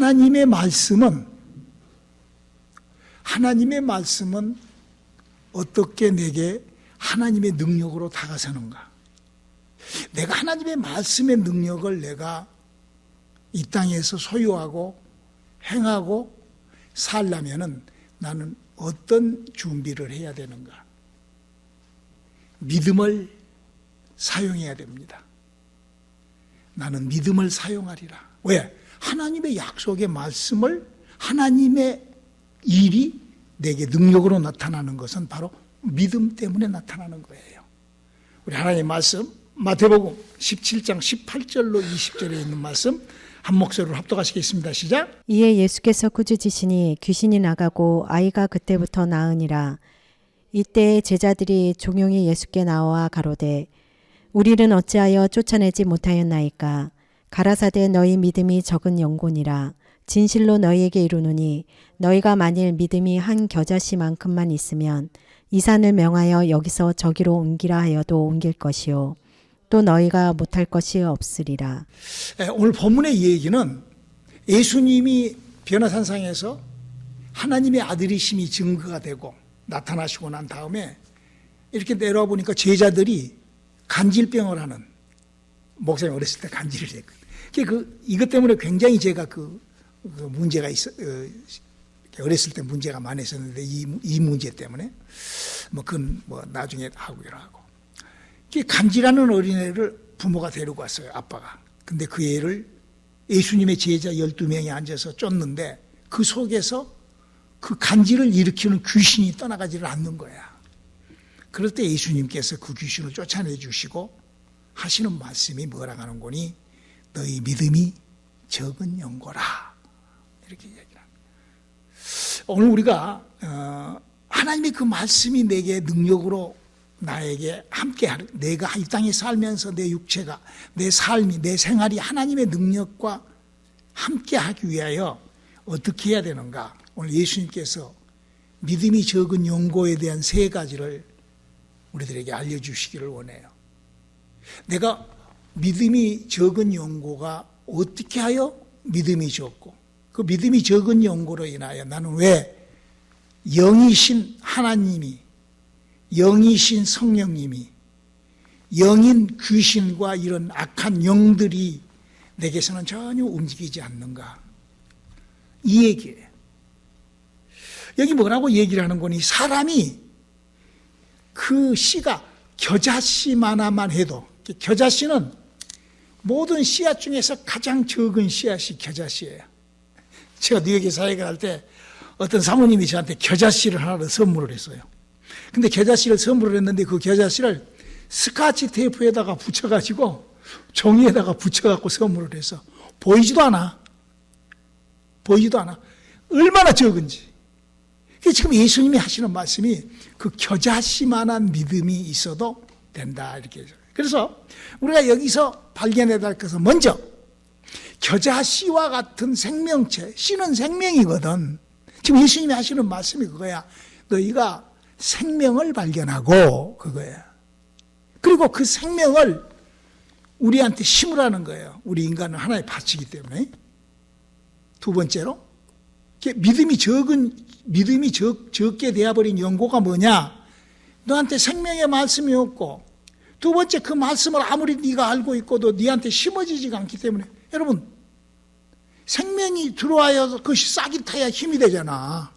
하나님의 말씀은 어떻게 내게 하나님의 능력으로 다가서는가? 내가 하나님의 말씀의 능력을 내가 이 땅에서 소유하고 행하고 살려면은 나는 어떤 준비를 해야 되는가? 믿음을 사용해야 됩니다. 나는 믿음을 사용하리라. 왜? 하나님의 약속의 말씀을, 하나님의 일이 내게 능력으로 나타나는 것은 바로 믿음 때문에 나타나는 거예요. 우리 하나님의 말씀 마태복음 17장 18절로 20절에 있는 말씀 한 목소리로 합독하시겠습니다. 시작. 이에 예수께서 꾸짖으시니 귀신이 나가고 아이가 그때부터 나으니라. 이때 제자들이 종용이 예수께 나와 가로되 우리는 어찌하여 쫓아내지 못하였나이까? 가라사대 너희 믿음이 적은 영혼이라. 진실로 너희에게 이르노니 너희가 만일 믿음이 한 겨자씨만큼만 있으면 이 산을 명하여 여기서 저기로 옮기라 하여도 옮길 것이요 또 너희가 못할 것이 없으리라. 오늘 본문의 얘기는 예수님이 변화산상에서 하나님의 아들이심이 증거가 되고 나타나시고 난 다음에 이렇게 내려와 보니까 제자들이 간질병을 하는, 목사님 어렸을 때 간질을 했거든요. 이것 때문에 굉장히 제가 그 문제가 어렸을 때 문제가 많이 있었는데 이 문제 때문에 그건 나중에 하고 이러고. 간질하는 어린애를 부모가 데리고 왔어요, 아빠가. 근데 그 애를 예수님의 제자 12명이 앉아서 쫓는데 그 속에서 그 간질을 일으키는 귀신이 떠나가지를 않는 거야. 그럴 때 예수님께서 그 귀신을 쫓아내 주시고 하시는 말씀이 뭐라고 하는 거니? 너희 믿음이 적은 영고라. 이렇게 얘기를 합니다. 오늘 우리가 하나님의 그 말씀이 내게 능력으로 나에게 함께하는, 내가 이 땅에 살면서 내 육체가, 내 삶이, 내 생활이 하나님의 능력과 함께하기 위하여 어떻게 해야 되는가? 오늘 예수님께서 믿음이 적은 용고에 대한 3가지를 우리들에게 알려주시기를 원해요. 내가 믿음이 적은 용고가 어떻게 하여 믿음이 적고, 그 믿음이 적은 용고로 인하여 나는 왜 영이신 하나님이, 영이신 성령님이, 영인 귀신과 이런 악한 영들이 내게서는 전혀 움직이지 않는가? 이 얘기예요. 여기 뭐라고 얘기를 하는 거니? 사람이 그 씨가 겨자씨만하만 해도, 겨자씨는 모든 씨앗 중에서 가장 적은 씨앗이 겨자씨예요. 제가 뉴욕에 사역을 할 때 어떤 사모님이 저한테 겨자씨를 하나를 선물을 했어요. 근데 겨자씨를 선물을 했는데 그 겨자씨를 스카치 테이프에다가 붙여가지고 종이에다가 붙여갖고 선물을 해서 보이지도 않아. 얼마나 적은지. 지금 예수님이 하시는 말씀이 그 겨자씨만한 믿음이 있어도 된다, 이렇게. 그래서 우리가 여기서 발견해야 될 것은 먼저 겨자씨와 같은 생명체, 씨는 생명이거든. 지금 예수님이 하시는 말씀이 그거야. 너희가 생명을 발견하고, 그거야. 그리고 그 생명을 우리한테 심으라는 거예요. 우리 인간은 하나의 밭이기 때문에. 두 번째로, 믿음이 적게 되어버린 연고가 뭐냐? 너한테 생명의 말씀이 없고, 두 번째 그 말씀을 아무리 네가 알고 있고도 네한테 심어지지가 않기 때문에, 여러분, 생명이 들어와야 그것이 싹이 타야 힘이 되잖아.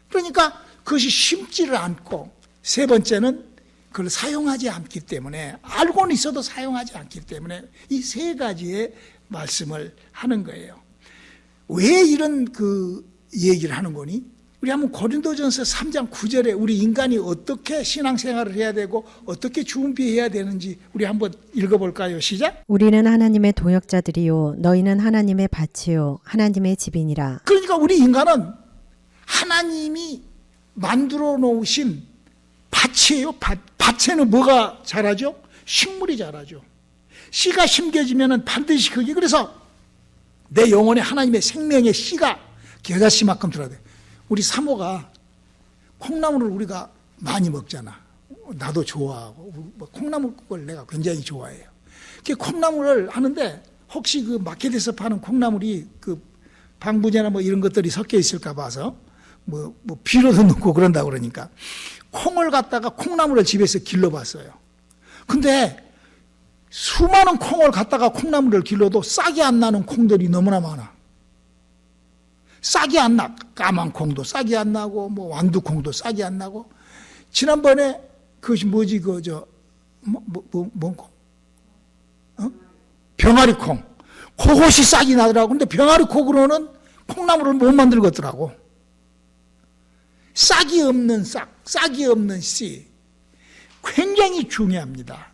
그러니까 그것이 심지를 않고, 세 번째는 그걸 사용하지 않기 때문에, 알고는 있어도 사용하지 않기 때문에 이 3가지의 말씀을 하는 거예요. 왜 이런 얘기를 하는 거니? 우리 한번 고린도전서 3장 9절에 우리 인간이 어떻게 신앙생활을 해야 되고 어떻게 준비해야 되는지 우리 한번 읽어볼까요? 시작. 우리는 하나님의 동역자들이요 너희는 하나님의 밭이요 하나님의 집이니라. 그러니까 우리 인간은 하나님이 만들어 놓으신 밭이에요. 밭에는 뭐가 자라죠? 식물이 자라죠. 씨가 심겨지면 반드시 그게, 그래서 내 영혼에 하나님의 생명의 씨가 겨자씨만큼 들어야 돼. 우리 사모가 콩나물을 우리가 많이 먹잖아. 나도 좋아하고 콩나물국을 내가 굉장히 좋아해요. 콩나물을 하는데 혹시 그 마켓에서 파는 콩나물이 방부제나 뭐 이런 것들이 섞여 있을까 봐서 뭐 비료도 넣고 그런다 그러니까 콩을 갖다가 콩나물을 집에서 길러봤어요. 근데 수많은 콩을 갖다가 콩나물을 길러도 싹이 안 나는 콩들이 너무나 많아. 싹이 안 나. 까만 콩도 싹이 안 나고 뭐 완두콩도 싹이 안 나고. 지난번에 그것이 뭐지 뭔 콩? 병아리 콩. 그것이 싹이 나더라고. 근데 병아리 콩으로는 콩나물을 못 만들겠더라고. 싹이 없는 싹이 없는 씨. 굉장히 중요합니다.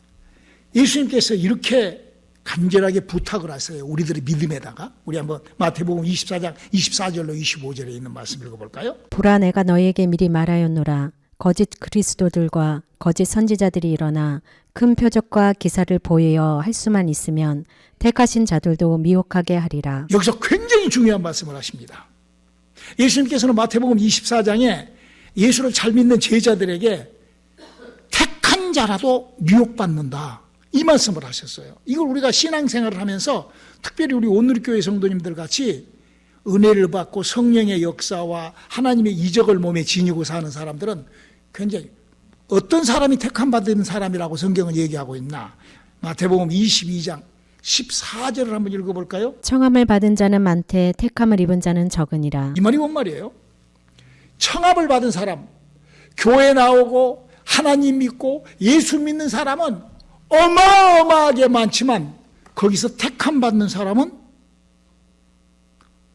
예수님께서 이렇게 간절하게 부탁을 하세요. 우리들의 믿음에다가. 우리 한번 마태복음 24장 24절로 25절에 있는 말씀 읽어볼까요? 보라 내가 너희에게 미리 말하였노라. 거짓 그리스도들과 거짓 선지자들이 일어나 큰 표적과 기사를 보이어 할 수만 있으면 택하신 자들도 미혹하게 하리라. 여기서 굉장히 중요한 말씀을 하십니다. 예수님께서는 마태복음 24장에 예수를 잘 믿는 제자들에게 택한 자라도 미혹받는다. 이 말씀을 하셨어요. 이걸 우리가 신앙생활을 하면서 특별히 우리 온누리교회 성도님들 같이 은혜를 받고 성령의 역사와 하나님의 이적을 몸에 지니고 사는 사람들은 굉장히 어떤 사람이 택함 받은 사람이라고 성경은 얘기하고 있나. 마태복음 22장 14절을 한번 읽어볼까요? 청함을 받은 자는 많되 택함을 입은 자는 적으니라. 이 말이 뭔 말이에요? 청함을 받은 사람, 교회 나오고 하나님 믿고 예수 믿는 사람은 어마어마하게 많지만 거기서 택함 받는 사람은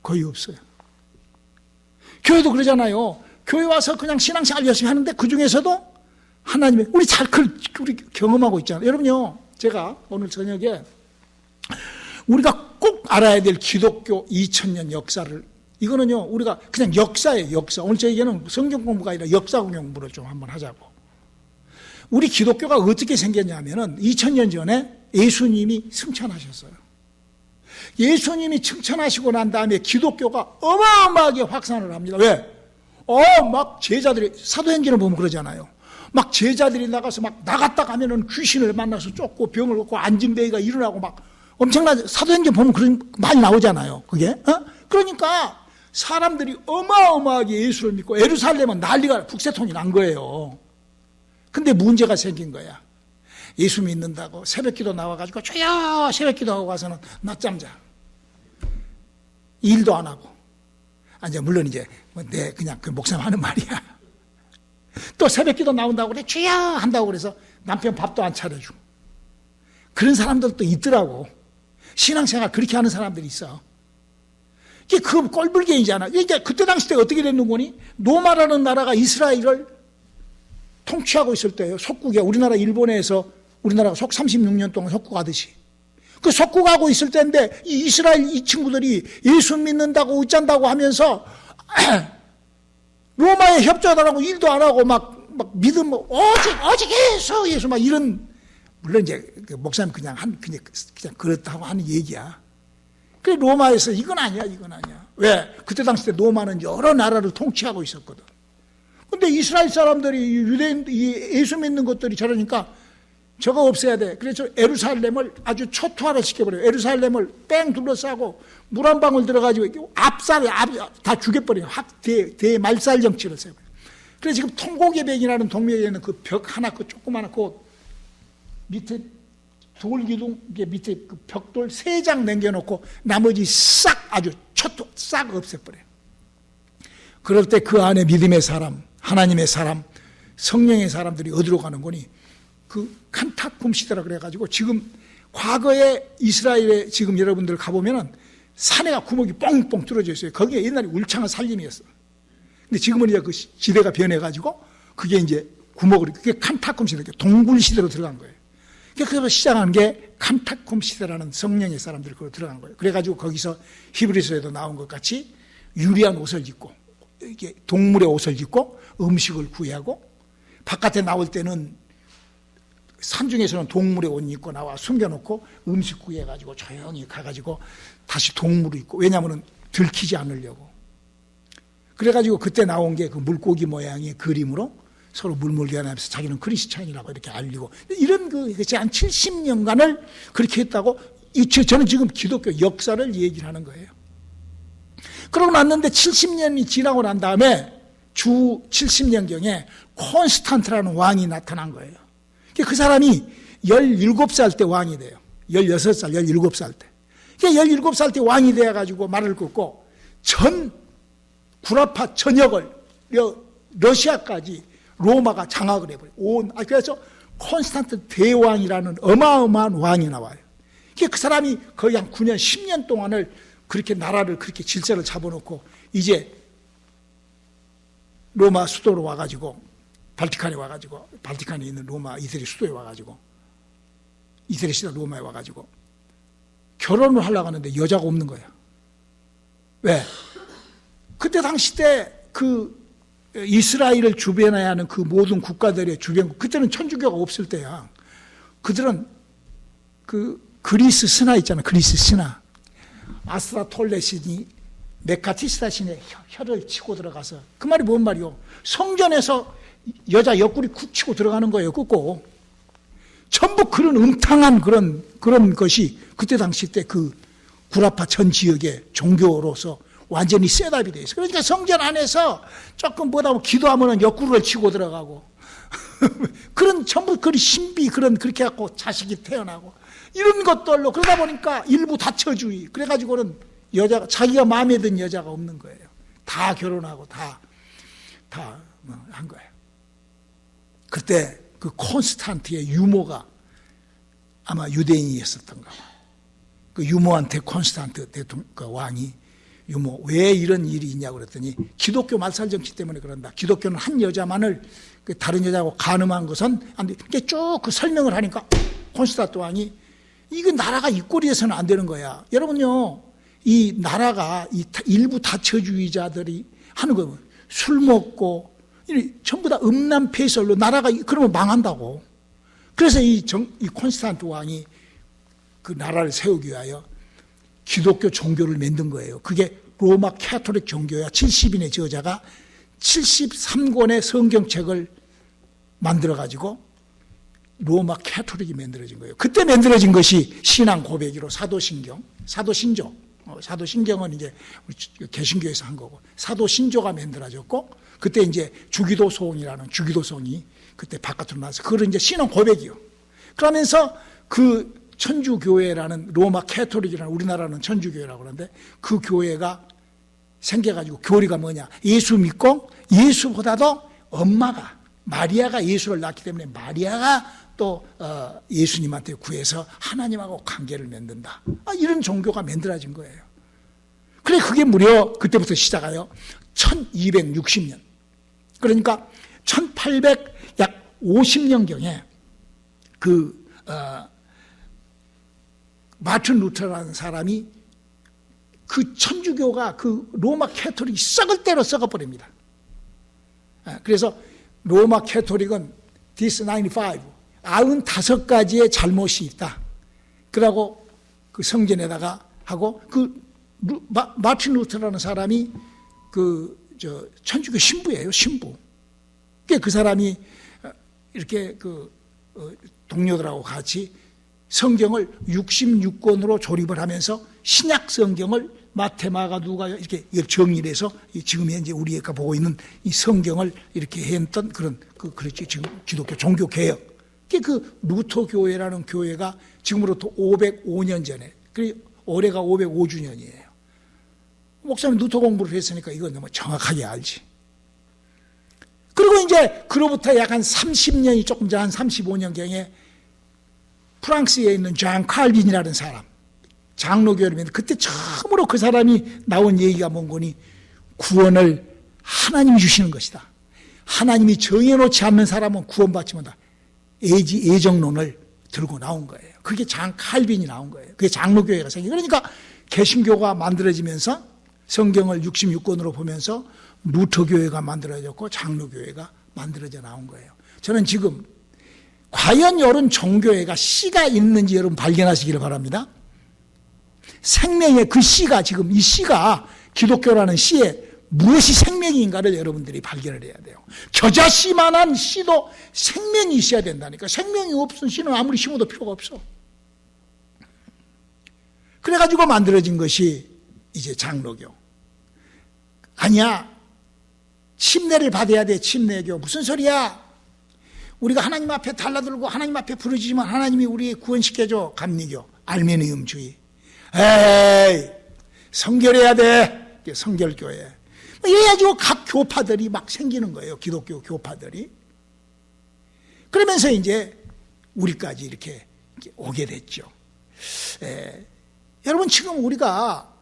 거의 없어요. 교회도 그러잖아요. 교회 와서 그냥 신앙생활 열심히 하는데 그 중에서도 하나님의 우리 경험하고 있잖아요. 여러분요, 제가 오늘 저녁에 우리가 꼭 알아야 될 기독교 2000년 역사를, 이거는요 우리가 그냥 역사예요. 역사. 오늘 저에게는 성경 공부가 아니라 역사 공부를 좀 한번 하자고. 우리 기독교가 어떻게 생겼냐면은 2000년 전에 예수님이 승천하셨어요. 예수님이 승천하시고 난 다음에 기독교가 어마어마하게 확산을 합니다. 왜? 막 제자들이, 사도행전을 보면 그러잖아요. 막 제자들이 나가서 막 나갔다 가면은 귀신을 만나서 쫓고 병을 얻고 안진뱅이가 일어나고 막 엄청나게, 사도행전 보면 그런 많이 나오잖아요. 그게. 그러니까 사람들이 어마어마하게 예수를 믿고 예루살렘은 난리가, 북새통이 난 거예요. 근데 문제가 생긴 거야. 예수 믿는다고 새벽기도 나와가지고 주여 새벽기도 하고 가서는 낮잠 자. 일도 안 하고. 이제 물론 이제 내 그냥 그 목사님 하는 말이야. 또 새벽기도 나온다고 그래 주여 한다고 그래서 남편 밥도 안 차려주고. 그런 사람들도 있더라고. 신앙생활 그렇게 하는 사람들이 있어. 이게 그 꼴불견이잖아. 이게 그때 당시 때 어떻게 됐는 거니? 로마라는 나라가 이스라엘을 통치하고 있을 때예요. 속국에 우리나라 일본에서 우리나라가 36년 동안 속국하듯이. 그 속국하고 있을 때인데 이 이스라엘 이 친구들이 예수 믿는다고 어쩐다고 하면서 로마에 협조하라고 일도 안 하고 막 믿음 오직 예수 막 이런, 물론 이제 그 목사님 그냥 그렇다고 하는 얘기야. 그 로마에서 이건 아니야. 왜? 그때 당시 때 로마는 여러 나라를 통치하고 있었거든. 근데 이스라엘 사람들이 유대인 예수 믿는 것들이 저러니까 저거 없애야 돼. 그래서 예루살렘을 아주 초토화를 시켜버려요. 예루살렘을 뺑 둘러싸고 물 한 방울 들어가지고 다 죽여버려요. 대 말살 정치를 세워요. 그래서 지금 통곡의벽이라는 동묘에 있는 그 벽 하나, 그 조그마한 그 밑에 돌기둥 밑에 그 벽돌 3장 남겨놓고 나머지 싹 아주 싹 없애버려요. 그럴 때 그 안에 믿음의 사람, 하나님의 사람, 성령의 사람들이 어디로 가는 거니? 그 칸타쿰 시대라 그래가지고 지금 과거에 이스라엘에 지금 여러분들 가보면은 산에가 구멍이 뻥뻥 뚫어져 있어요. 거기에 옛날에 울창한 산림이었어. 근데 지금은 이제 그 시대가 변해가지고 그게 이제 구멍을, 그게 칸타쿰 시대, 동굴 시대로 들어간 거예요. 그래서 시작한 게 칸타쿰 시대라는 성령의 사람들이 거기로 들어간 거예요. 그래가지고 거기서 히브리서에도 나온 것 같이 유리한 옷을 입고, 이게 동물의 옷을 입고 음식을 구해하고, 바깥에 나올 때는 산중에서는 동물의 옷 입고 나와 숨겨놓고 음식 구해가지고 조용히 가가지고 다시 동물을 입고, 왜냐하면 들키지 않으려고. 그래가지고 그때 나온 게 그 물고기 모양의 그림으로 서로 물물교환하면서 자기는 크리스찬이라고 이렇게 알리고, 이런 그것이 한 70년간을 그렇게 했다고. 저는 지금 기독교 역사를 얘기를 하는 거예요. 그러고 났는데 70년이 지나고 난 다음에 주 70년경에 콘스탄트라는 왕이 나타난 거예요. 그 사람이 17살 때 왕이 돼요. 16살, 17살 때. 17살 때 왕이 되어가지고 말을 끊고 전 구라파 전역을 러시아까지 로마가 장악을 해버려요. 그래서 콘스탄트 대왕이라는 어마어마한 왕이 나와요. 그 사람이 거의 한 9년, 10년 동안을 그렇게 나라를 그렇게 질서를 잡아놓고 이제 로마 수도로 와가지고 발티칸에 와가지고 발티칸에 있는 로마 이태리 수도에 와가지고 이태리 시대 로마에 와가지고 결혼을 하려고 하는데 여자가 없는 거야. 왜? 그때 당시 때 그 이스라엘을 주변에 하는 그 모든 국가들의 주변국, 그때는 천주교가 없을 때야. 그들은 그 그리스 신화 있잖아. 그리스 신화. 아스트라톨레신이 메카티스타 신의 혀를 치고 들어가서, 그 말이 뭔 말이요? 성전에서 여자 옆구리 쿡 치고 들어가는 거예요. 꾹고. 전부 그런 음탕한 그런 것이 그때 당시 때 그 구라파 전 지역의 종교로서 완전히 셋업이 돼 있어. 그러니까 성전 안에서 조금 뭐다 기도하면은 옆구리를 치고 들어가고 그런 전부 그런 신비 그렇게 갖고 자식이 태어나고 이런 것들로, 그러다 보니까 일부 다처주의, 그래가지고는 여자가 자기가 마음에 든 여자가 없는 거예요. 다 결혼하고 다 한 거예요. 그때 그 콘스탄트의 유모가 아마 유대인이었었던가. 그 유모한테 콘스탄트 대통령 그 왕이 유모, 왜 이런 일이 있냐고 그랬더니 기독교 말살 정치 때문에 그런다. 기독교는 한 여자만을 다른 여자하고 간음한 것은 안 돼. 이렇게 쭉 그 설명을 하니까 콘스탄트 왕이 이거 나라가 이 꼴이어서는 안 되는 거야. 여러분요, 이 나라가 이 일부 다처주의자들이 하는 거, 술 먹고 전부 다 음란폐설로 나라가 그러면 망한다고. 그래서 이 콘스탄트 왕이 그 나라를 세우기 위하여 기독교 종교를 만든 거예요. 그게 로마 캐토릭 종교야. 70인의 저자가 73권의 성경책을 만들어가지고 로마 캐토릭이 만들어진 거예요. 그때 만들어진 것이 신앙 고백이로 사도신경, 사도신조. 사도신경은 이제 개신교에서 한 거고, 사도신조가 만들어졌고, 그때 이제 주기도송이라는 주기도송이 그때 바깥으로 나와서 그걸 이제 신앙 고백이요. 그러면서 그 천주교회라는 로마 캐토릭이라는, 우리나라는 천주교회라고 그러는데 그 교회가 생겨가지고 교리가 뭐냐, 예수 믿고 예수보다도 엄마가 마리아가 예수를 낳기 때문에 마리아가 또 예수님한테 구해서 하나님하고 관계를 맺는다. 이런 종교가 만들어진 거예요. 그래, 그게 무려 그때부터 시작하여 1260년, 그러니까 1850년경에 마틴 루터라는 사람이 그 천주교가 그 로마 캐토릭이 썩을 대로 썩어버립니다. 그래서 로마 캐토릭은 this 95가지의 잘못이 있다. 그러고 그 성전에다가 하고, 마틴 루터라는 사람이 천주교 신부예요, 신부. 그 사람이 이렇게 동료들하고 같이 성경을 66권으로 조립을 하면서 신약 성경을 마태, 마가, 누가 이렇게 정리를 해서 지금 현재 우리가 보고 있는 이 성경을 이렇게 했던 그렇지, 지금 기독교 종교 개혁. 그 루터 교회라는 교회가 지금으로부터 505년 전에, 올해가 505주년이에요. 목사님 루터 공부를 했으니까 이건 너무 정확하게 알지. 그리고 이제 그로부터 약 한 30년이 조금 전, 한 35년경에 프랑스에 있는 잔 칼빈이라는 사람, 장로교를 믿는, 그때 처음으로 그 사람이 나온 얘기가 뭔 거니, 구원을 하나님이 주시는 것이다. 하나님이 정해놓지 않는 사람은 구원받지 못한다. 애정론을 들고 나온 거예요. 그게 잔 칼빈이 나온 거예요. 그게 장로교회가 생긴. 그러니까 개신교가 만들어지면서 성경을 66권으로 보면서 루터교회가 만들어졌고 장로교회가 만들어져 나온 거예요. 저는 지금 과연 이런 종교회가 씨가 있는지 여러분 발견하시기를 바랍니다. 생명의 그 씨가, 지금 이 씨가 기독교라는 씨에 무엇이 생명인가를 여러분들이 발견을 해야 돼요. 겨자씨만한 씨도 생명이 있어야 된다니까. 생명이 없은 씨는 아무리 심어도 필요가 없어. 그래가지고 만들어진 것이 이제 장로교. 아니야. 침례를 받아야 돼. 침례교. 무슨 소리야? 우리가 하나님 앞에 달라들고 하나님 앞에 부르짖으면 하나님이 우리 구원시켜줘. 감리교. 알메니움주의. 에이, 성결해야 돼. 성결교회. 이래야지 각 교파들이 막 생기는 거예요. 기독교 교파들이. 그러면서 이제 우리까지 이렇게 오게 됐죠. 여러분, 지금 우리가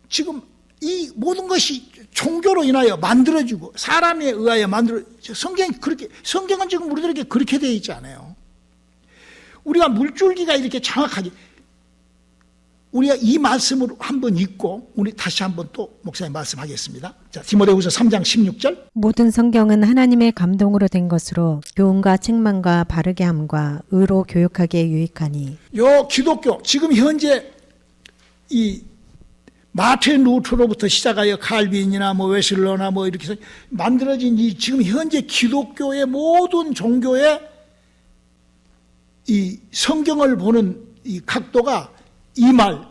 지금 이 모든 것이 종교로 인하여 만들어지고 사람에 의하여 성경은 지금 우리들에게 그렇게 되어 있지 않아요. 우리가 물줄기가 이렇게 정확하게 우리가 이 말씀으로 한번 읽고 우리 다시 한번 또 목사님 말씀하겠습니다. 자, 디모데후서 3장 16절. 모든 성경은 하나님의 감동으로 된 것으로 교훈과 책망과 바르게 함과 의로 교육하기에 유익하니. 요 기독교 지금 현재 이 마틴 루터로부터 시작하여 칼빈이나 뭐 웨슬러나 뭐 이렇게 해서 만들어진 이 지금 현재 기독교의 모든 종교의 이 성경을 보는 이 각도가 이 말,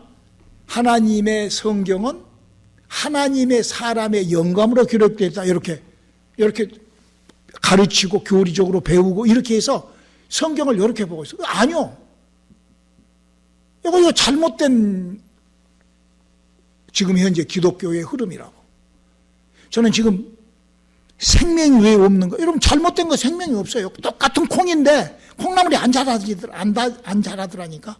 하나님의 성경은 하나님의 사람의 영감으로 기록되어 있다. 이렇게 가르치고 교리적으로 배우고 이렇게 해서 성경을 이렇게 보고 있어요. 아니요. 이거 잘못된 지금 현재 기독교의 흐름이라고. 저는 지금 생명이 왜 없는 거? 여러분, 잘못된 거 생명이 없어요. 똑같은 콩인데 콩나물이 안 자라더라니까.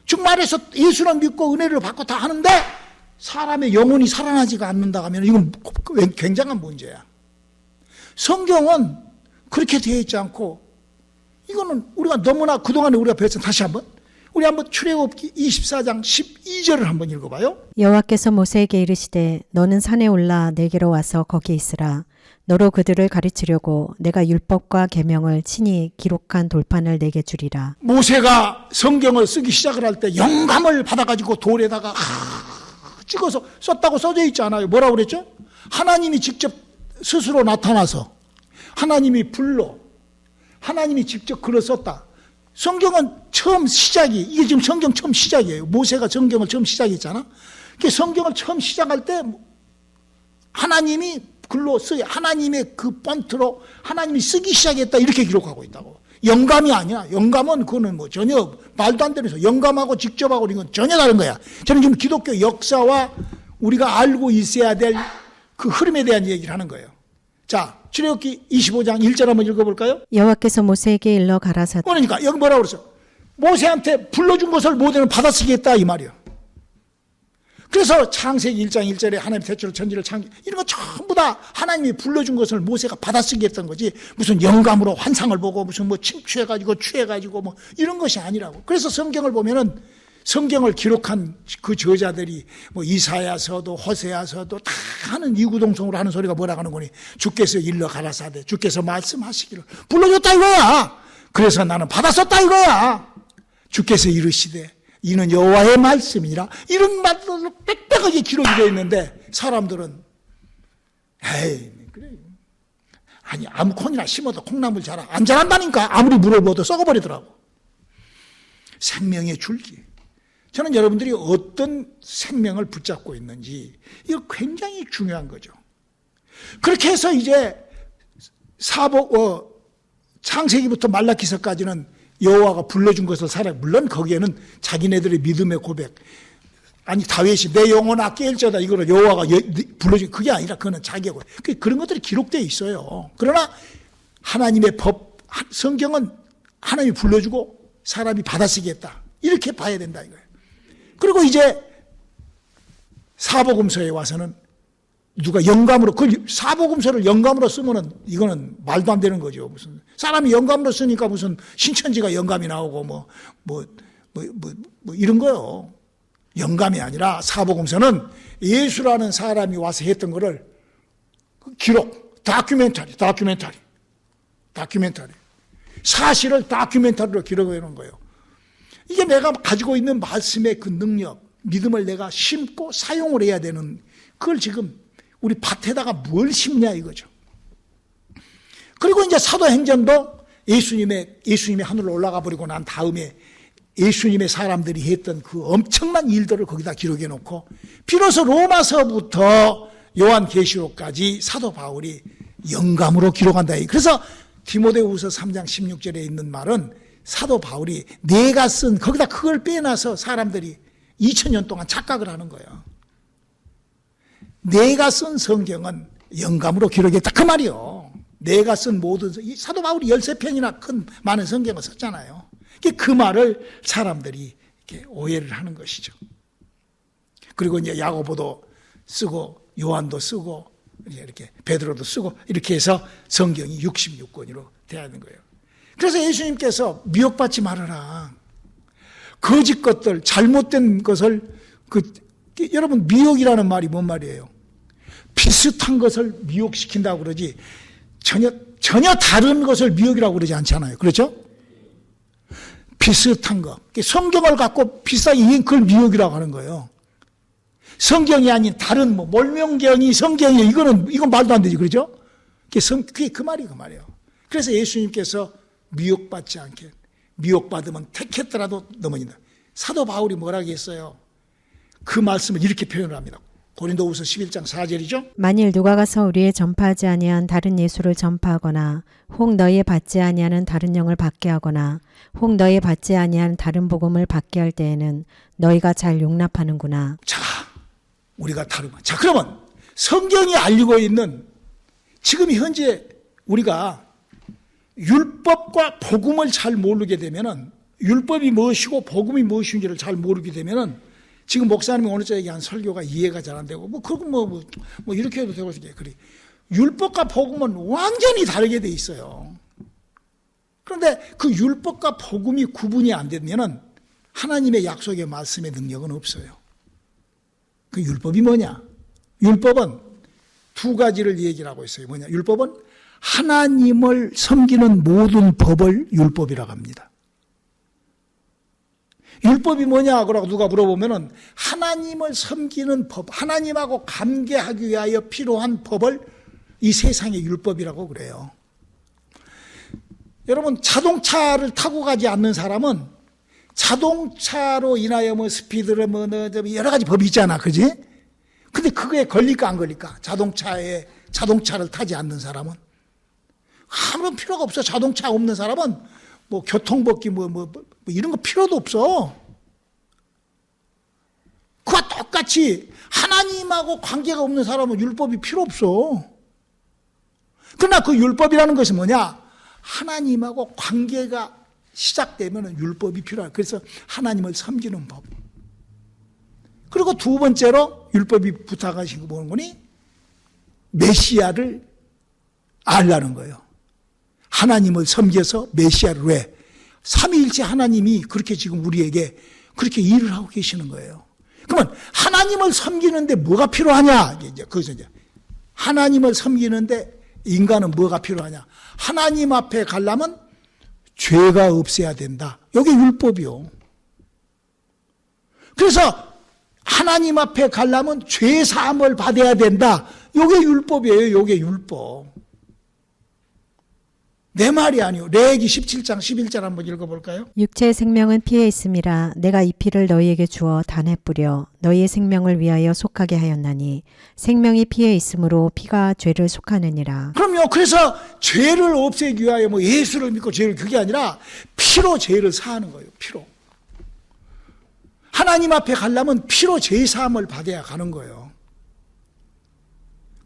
즉 말해서 예수를 믿고 은혜를 받고 다 하는데 사람의 영혼이 살아나지가 않는다 하면 이건 굉장한 문제야. 성경은 그렇게 되어 있지 않고 이거는 우리가 너무나 그동안에 우리가 배웠던 다시 한번 우리 한번 출애굽기 24장 12절을 한번 읽어봐요. 여호와께서 모세에게 이르시되 너는 산에 올라 내게로 와서 거기 있으라. 너로 그들을 가르치려고 내가 율법과 계명을 친히 기록한 돌판을 내게 주리라. 모세가 성경을 쓰기 시작을 할 때 영감을 받아가지고 돌에다가 찍어서 썼다고 써져 있지 않아요? 뭐라고 그랬죠? 하나님이 직접 스스로 나타나서 하나님이 불러 하나님이 직접 글을 썼다. 성경은 처음 시작이 이게 지금 성경 처음 시작이에요. 모세가 성경을 처음 시작했잖아. 성경을 처음 시작할 때 하나님이 글로 하나님의 그 폰트로 하나님이 쓰기 시작했다 이렇게 기록하고 있다고. 영감이 아니야. 영감은 그거는 뭐 전혀 말도 안 되는 소리. 영감하고 직접하고 이건 전혀 다른 거야. 저는 지금 기독교 역사와 우리가 알고 있어야 될 그 흐름에 대한 얘기를 하는 거예요. 자, 출애굽기 25장 1절 한번 읽어볼까요? 여호와께서 모세에게 일러 가라사대. 그러니까 여기 뭐라고 그랬어? 모세한테 불러준 것을 모세는 받아쓰겠다 이 말이야. 그래서 창세기 1장 1절에 하나님 태초로 천지를 창조 이런 거 전부 다 하나님이 불러준 것을 모세가 받아쓰게 했던 거지 무슨 영감으로 환상을 보고 무슨 뭐 침취해가지고 취해가지고 뭐 이런 것이 아니라고. 그래서 성경을 보면은 성경을 기록한 그 저자들이 뭐 이사야서도 호세아서도 다 하는 이구동성으로 하는 소리가 뭐라고 하는 거니 주께서 일러 가라사대 주께서 말씀하시기를 불러줬다 이거야. 그래서 나는 받았었다 이거야. 주께서 이르시되 이는 여호와의 말씀이라 이런 말들로 빽빽하게 기록이 되어 있는데 사람들은 에이 그래 아니 아무 콩이나 심어도 콩나물 자라 안 자란다니까. 아무리 물을 부어도 썩어버리더라고. 생명의 줄기. 저는 여러분들이 어떤 생명을 붙잡고 있는지 이거 굉장히 중요한 거죠. 그렇게 해서 이제 창세기부터 말라기서까지는 여호와가 불러준 것을 살아. 물론 거기에는 자기네들의 믿음의 고백. 아니 다윗이 내 영혼아 깨일자다 이거를 여호와가 불러준 그게 아니라 그거는 자기의 고백. 그런 것들이 기록되어 있어요. 그러나 하나님의 법 성경은 하나님이 불러주고 사람이 받아쓰겠다 이렇게 봐야 된다 이거예요. 그리고 이제 사복음서에 와서는 누가 영감으로 그 사복음서를 영감으로 쓰면은 이거는 말도 안 되는 거죠. 무슨 사람이 영감으로 쓰니까 무슨 신천지가 영감이 나오고 뭐 이런 거요. 영감이 아니라 사복음서는 예수라는 사람이 와서 했던 거를 기록, 다큐멘터리. 사실을 다큐멘터리로 기록해 놓은 거예요. 이게 내가 가지고 있는 말씀의 그 능력, 믿음을 내가 심고 사용을 해야 되는 그걸 지금 우리 밭에다가 뭘 심냐 이거죠. 그리고 이제 사도행전도 예수님이 하늘로 올라가 버리고 난 다음에 예수님의 사람들이 했던 그 엄청난 일들을 거기다 기록해 놓고 비로소 로마서부터 요한계시록까지 사도 바울이 영감으로 기록한다. 그래서 디모데후서 3장 16절에 있는 말은 사도 바울이 내가 쓴 거기다 그걸 빼놔서 사람들이 2000년 동안 착각을 하는 거예요. 내가 쓴 성경은 영감으로 기록했다 그 말이요. 내가 쓴 모든 사도 바울이 13편이나 큰 많은 성경을 썼잖아요. 그 말을 사람들이 이렇게 오해를 하는 것이죠. 그리고 이제 야고보도 쓰고 요한도 쓰고 이렇게 베드로도 쓰고 이렇게 해서 성경이 66권으로 되어야 하는 거예요. 그래서 예수님께서 미혹받지 말아라. 거짓 것들, 잘못된 것을 여러분 미혹이라는 말이 뭔 말이에요? 비슷한 것을 미혹시킨다고 그러지 전혀 다른 것을 미혹이라고 그러지 않잖아요. 그렇죠? 비슷한 거. 성경을 갖고 비슷하게 그걸 미혹이라고 하는 거예요. 성경이 아닌 다른 몰명경이 성경이에요. 이건 말도 안 되지. 그렇죠? 그게 그 말이에요. 그래서 예수님께서 미혹받지 않게 미혹받으면 택했더라도 넘어진다. 사도 바울이 뭐라고 했어요? 그 말씀을 이렇게 표현을 합니다. 고린도후서 11장 4절이죠. 만일 누가 가서 우리의 전파하지 아니한 다른 예수를 전파하거나 혹 너희의 받지 아니하는 다른 영을 받게 하거나 혹 너희의 받지 아니한 다른 복음을 받게 할 때에는 너희가 잘 용납하는구나. 자, 우리가 다르면 자 그러면 성경이 알리고 있는 지금 현재 우리가 율법과 복음을 잘 모르게 되면은 율법이 무엇이고 복음이 무엇인지를 잘 모르게 되면은 지금 목사님이 오늘 저에게 한 설교가 이해가 잘 안 되고 그건 뭐 이렇게 해도 되고 그래. 율법과 복음은 완전히 다르게 돼 있어요. 그런데 그 율법과 복음이 구분이 안 되면은 하나님의 약속의 말씀의 능력은 없어요. 그 율법이 뭐냐? 율법은 두 가지를 얘기를 하고 있어요. 뭐냐? 율법은 하나님을 섬기는 모든 법을 율법이라고 합니다. 율법이 뭐냐고 누가 물어보면은 하나님을 섬기는 법, 하나님하고 관계하기 위하여 필요한 법을 이 세상의 율법이라고 그래요. 여러분, 자동차를 타고 가지 않는 사람은 자동차로 인하여 스피드를 여러 가지 법이 있잖아. 그지? 근데 그거에 걸릴까 안 걸릴까? 자동차를 타지 않는 사람은 아무런 필요가 없어. 자동차 없는 사람은 교통법규 이런 거 필요도 없어. 그와 똑같이 하나님하고 관계가 없는 사람은 율법이 필요 없어. 그러나 그 율법이라는 것이 뭐냐? 하나님하고 관계가 시작되면 율법이 필요해. 그래서 하나님을 섬기는 법. 그리고 두 번째로 율법이 부탁하신 거 보는 거니 메시아를 알라는 거예요. 하나님을 섬겨서 메시아를 왜? 삼위일체 하나님이 그렇게 지금 우리에게 그렇게 일을 하고 계시는 거예요. 그러면 하나님을 섬기는데 뭐가 필요하냐? 거기서 이제 하나님을 섬기는데 인간은 뭐가 필요하냐? 하나님 앞에 가려면 죄가 없어야 된다. 이게 율법이요. 그래서 하나님 앞에 가려면 죄 사함을 받아야 된다. 이게 율법이에요. 이게 율법. 내 말이 아니요. 레위기 17장 11절 한번 읽어볼까요? 육체의 생명은 피에 있음이라 내가 이 피를 너희에게 주어 단에 뿌려 너희의 생명을 위하여 속하게 하였나니 생명이 피에 있으므로 피가 죄를 속하느니라. 그럼요. 그래서 죄를 없애기 위하여 예수를 믿고 죄를 그게 아니라 피로 죄를 사하는 거예요. 피로. 하나님 앞에 가려면 피로 죄 사함을 받아야 가는 거예요.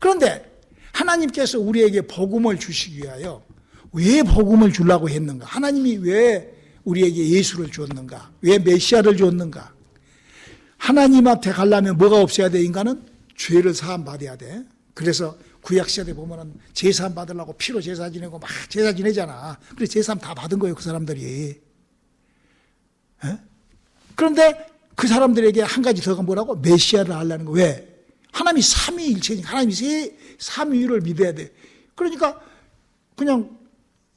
그런데 하나님께서 우리에게 복음을 주시기 위하여 왜 복음을 주려고 했는가? 하나님이 왜 우리에게 예수를 줬는가? 왜 메시아를 줬는가? 하나님 앞에 가려면 뭐가 없어야 돼? 인간은 죄를 사함 받아야 돼. 그래서 구약시대에 보면은 제사함 받으려고 피로 제사 지내고 막 제사 지내잖아. 그래서 제사함 다 받은 거예요, 그 사람들이. 에? 그런데 그 사람들에게 한 가지 더가 뭐라고? 메시아를 알라는 거. 왜? 하나님이 삼위일체니까 하나님이 삼위를 믿어야 돼. 그러니까 그냥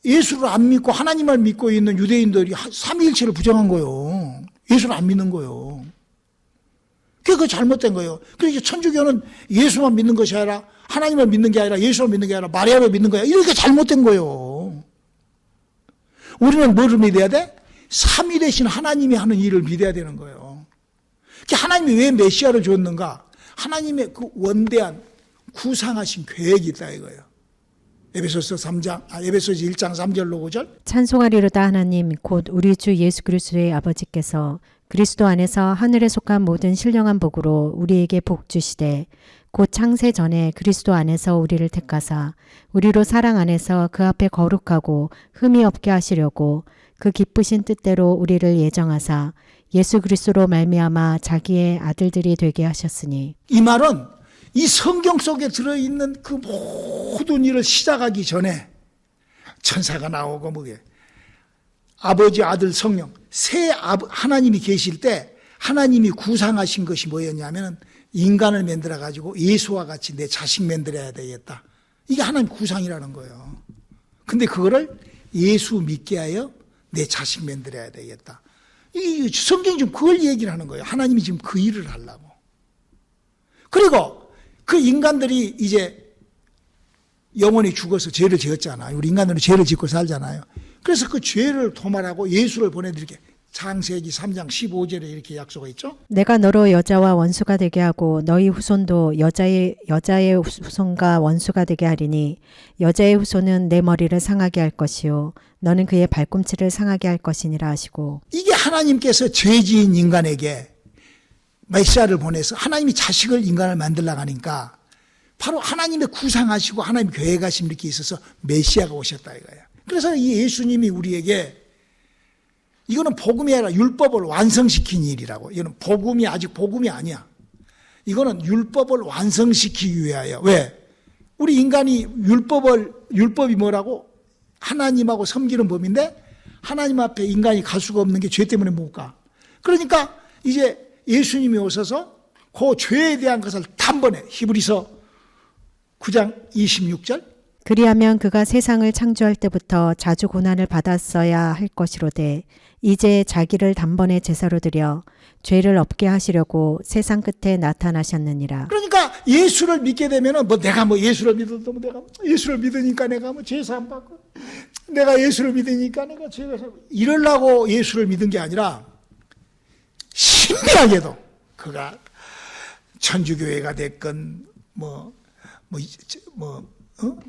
예수를 안 믿고 하나님을 믿고 있는 유대인들이 삼위일체를 부정한 거예요. 예수를 안 믿는 거예요. 그게 잘못된 거예요. 그러니까 천주교는 예수만 믿는 것이 아니라 하나님을 믿는 게 아니라 예수를 믿는 게 아니라 마리아를 믿는 거야. 이렇게 잘못된 거예요. 우리는 뭐를 믿어야 돼? 삼위되신 하나님이 하는 일을 믿어야 되는 거예요. 하나님이 왜 메시아를 줬는가? 하나님의 그 원대한 구상하신 계획이 있다 이거예요. 에베소서 1장 3절로 5절. 찬송하리로다 하나님 곧 우리 주 예수 그리스도의 아버지께서 그리스도 안에서 하늘에 속한 모든 신령한 복으로 우리에게 복 주시되 곧 창세 전에 그리스도 안에서 우리를 택하사 우리로 사랑 안에서 그 앞에 거룩하고 흠이 없게 하시려고 그 기쁘신 뜻대로 우리를 예정하사 예수 그리스도로 말미암아 자기의 아들들이 되게 하셨으니. 이 말은 이 성경 속에 들어있는 그 모든 일을 시작하기 전에 천사가 나오고 뭐게 아버지 아들 성령 세 하나님이 계실 때 하나님이 구상하신 것이 뭐였냐면 인간을 만들어 가지고 예수와 같이 내 자식 만들어야 되겠다. 이게 하나님 구상이라는 거예요. 근데 그거를 예수 믿게 하여 내 자식 만들어야 되겠다. 이 성경이 지금 그걸 얘기를 하는 거예요. 하나님이 지금 그 일을 하려고. 그리고 그 인간들이 이제 영원히 죽어서 죄를 지었잖아요. 우리 인간들은 죄를 짓고 살잖아요. 그래서 그 죄를 도말하고 예수를 보내드리게 창세기 3장 15절에 이렇게 약속이 있죠. 내가 너로 여자와 원수가 되게 하고 너희 후손도 여자의 후손과 원수가 되게 하리니 여자의 후손은 내 머리를 상하게 할 것이요 너는 그의 발꿈치를 상하게 할 것이니라 하시고. 이게 하나님께서 죄지은 인간에게 메시아를 보내서 하나님이 자식을 인간을 만들려고 하니까 바로 하나님의 구상하시고 하나님 계획하심 이렇게 있어서 메시아가 오셨다 이거예요. 그래서 이 예수님이 우리에게 이거는 복음이 아니라 율법을 완성시킨 일이라고. 이거는 복음이 아직 복음이 아니야. 이거는 율법을 완성시키기 위하여. 왜? 우리 인간이 율법이 뭐라고? 하나님하고 섬기는 법인데 하나님 앞에 인간이 갈 수가 없는 게 죄 때문에 못 가. 그러니까 이제 예수님이 오셔서 그 죄에 대한 것을 단번에 히브리서 9장 26절 그리하면 그가 세상을 창조할 때부터 자주 고난을 받았어야 할 것이로되 이제 자기를 단번에 제사로 드려 죄를 없게 하시려고 세상 끝에 나타나셨느니라. 그러니까 예수를 믿게 되면은 내가 예수를 믿어도 내가 예수를 믿으니까 내가 죄사 안 받고 내가 예수를 믿으니까 내가 죄가 이러려고 예수를 믿은 게 아니라 신비하게도 그가 천주교회가 됐건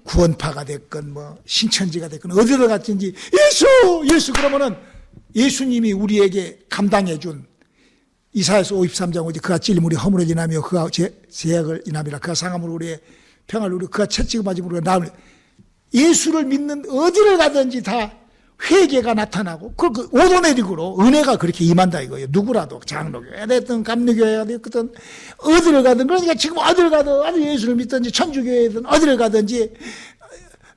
구원파가 됐건 신천지가 됐건 어디로 갔든지 예수 그러면은 예수님이 우리에게 감당해 준 이사야서 53장 5절 그가 찔림 우리 허물을 인하며 그가 제약을 인하미라 그가 상함으로 우리의 평화를 누리고 그가 채찍을 맞음으로 우리가 나음을 예수를 믿는 어디를 가든지 다 회개가 나타나고 그 오토매틱으로 은혜가 그렇게 임한다 이거예요. 누구라도 장로교회가 됐든 감리교회가 됐든 어디를 가든 그러니까 지금 어디를 가든 예수를 믿든지 천주교회든 어디를 가든지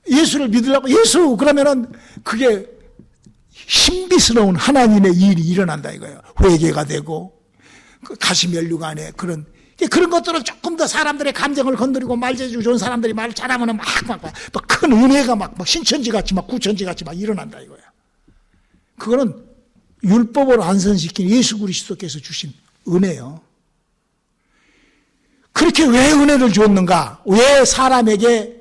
예수를 믿으려고 예수 그러면은 그게 신비스러운 하나님의 일이 일어난다 이거예요. 회개가 되고 그 가시면류가 안에 그런 것들은 조금 더 사람들의 감정을 건드리고 말재주 좋은 사람들이 말을 잘하면 막 큰 은혜가 막 신천지 같이 막 구천지 같이 막 일어난다 이거야. 그거는 율법을 완성시킨 예수 그리스도께서 주신 은혜요. 그렇게 왜 은혜를 줬는가? 왜 사람에게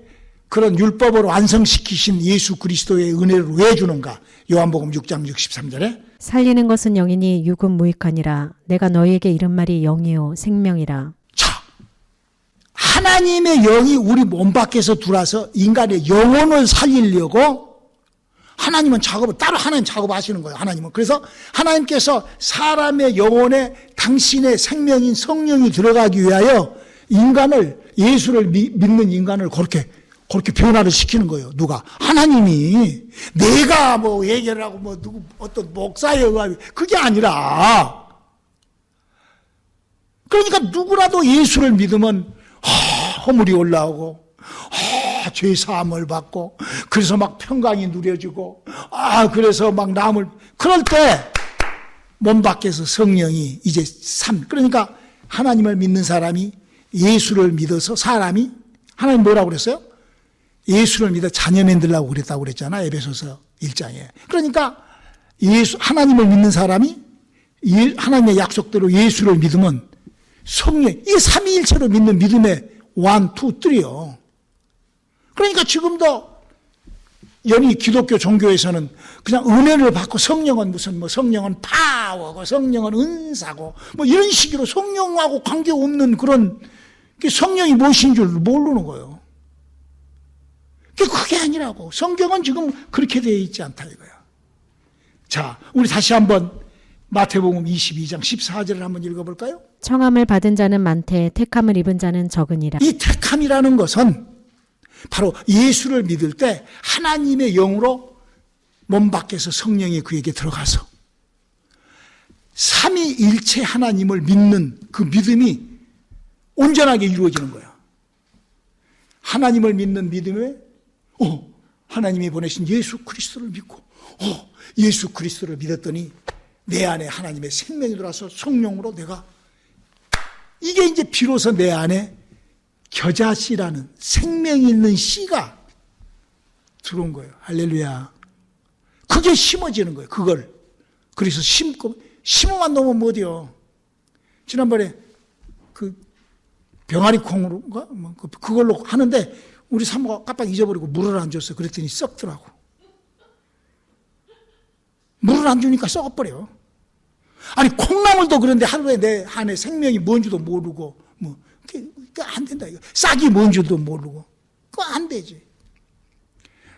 그런 율법을 완성시키신 예수 그리스도의 은혜를 왜 주는가? 요한복음 6장 63절에 살리는 것은 영이니 육은 무익하니라. 내가 너희에게 이른 말이 영이요 생명이라. 자, 하나님의 영이 우리 몸 밖에서 들어와서 인간의 영혼을 살리려고 하나님은 따로 하나님 작업하시는 거예요. 하나님은. 그래서 하나님께서 사람의 영혼에 당신의 생명인 성령이 들어가기 위하여 인간을 예수를 믿는 인간을 그렇게 변화를 시키는 거예요. 누가? 하나님이. 내가 얘기를 하고 누구 어떤 목사에 의하면 그게 아니라 그러니까 누구라도 예수를 믿으면 허물이 올라오고 죄 사함을 받고 그래서 막 평강이 누려지고 그래서 막 남을 그럴 때 몸 밖에서 성령이 이제 그러니까 하나님을 믿는 사람이 예수를 믿어서 사람이 하나님 뭐라고 그랬어요? 예수를 믿어 자녀 만들라고 그랬다고 그랬잖아. 에베소서 1장에. 그러니까 하나님을 믿는 사람이 하나님의 약속대로 예수를 믿으면 성령, 이 삼위일체로 믿는 믿음의 1, 2, 3요. 그러니까 지금도 연히 기독교 종교에서는 그냥 은혜를 받고 성령은 무슨 뭐 성령은 파워고 성령은 은사고 뭐 이런 식으로 성령하고 관계없는 그런 성령이 무엇인 줄 모르는 거예요. 그게 아니라고. 성경은 지금 그렇게 되어 있지 않다 이거야. 자, 우리 다시 한번 마태복음 22장 14절을 한번 읽어볼까요? 청함을 받은 자는 많되 택함을 입은 자는 적으니라. 이 택함이라는 것은 바로 예수를 믿을 때 하나님의 영으로 몸 밖에서 성령이 그에게 들어가서 삼위일체 하나님을 믿는 그 믿음이 온전하게 이루어지는 거야. 하나님을 믿는 믿음에 하나님이 보내신 예수 그리스도를 믿고 예수 그리스도를 믿었더니 내 안에 하나님의 생명이 들어와서 성령으로 내가 이게 이제 비로소 내 안에 겨자씨라는 생명 있는 씨가 들어온 거예요. 할렐루야. 그게 심어지는 거예요. 그걸. 그래서 심어만 놓으면 못이요. 지난번에 그 병아리 콩으로인가? 그걸로 하는데 우리 사모가 깜빡 잊어버리고 물을 안 줬어요. 그랬더니 썩더라고. 물을 안 주니까 썩어버려. 아니 콩나물도 그런데 하루에 내 안에 생명이 뭔지도 모르고 뭐 그거 안 된다 이거. 싹이 뭔지도 모르고 그거 안 되지.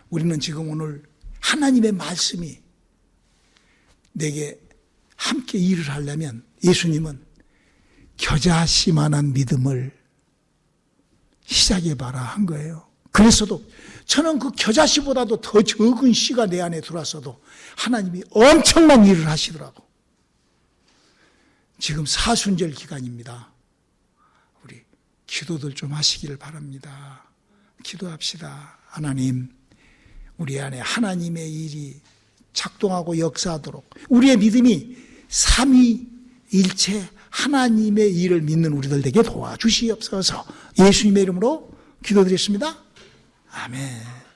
우리는 지금 오늘 하나님의 말씀이 내게 함께 일을 하려면 예수님은 겨자씨만한 믿음을 시작해봐라 한 거예요. 그래서도 저는 그 겨자씨보다도 더 적은 씨가 내 안에 들어왔어도 하나님이 엄청난 일을 하시더라고. 지금 사순절 기간입니다. 우리 기도들 좀 하시기를 바랍니다. 기도합시다. 하나님, 우리 안에 하나님의 일이 작동하고 역사하도록 우리의 믿음이 삼위일체 하나님의 일을 믿는 우리들 되게 도와주시옵소서. 예수님의 이름으로 기도드렸습니다. 아멘.